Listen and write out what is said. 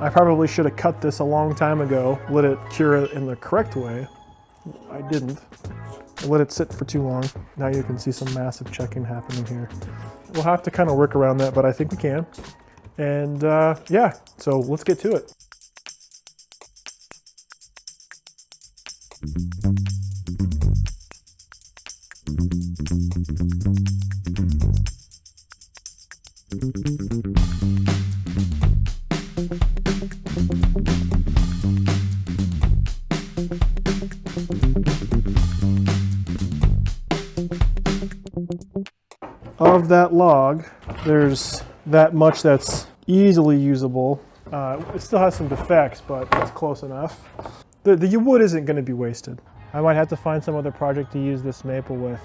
I probably should have cut this a long time ago, let it cure in the correct way. I didn't. I let it sit for too long. Now you can see some massive checking happening here. We'll have to kind of work around that, but I think we can. And yeah, so let's get to it. Of that log, there's that much that's easily usable. It still has some defects, but it's close enough. The wood isn't going to be wasted. I might have to find some other project to use this maple with.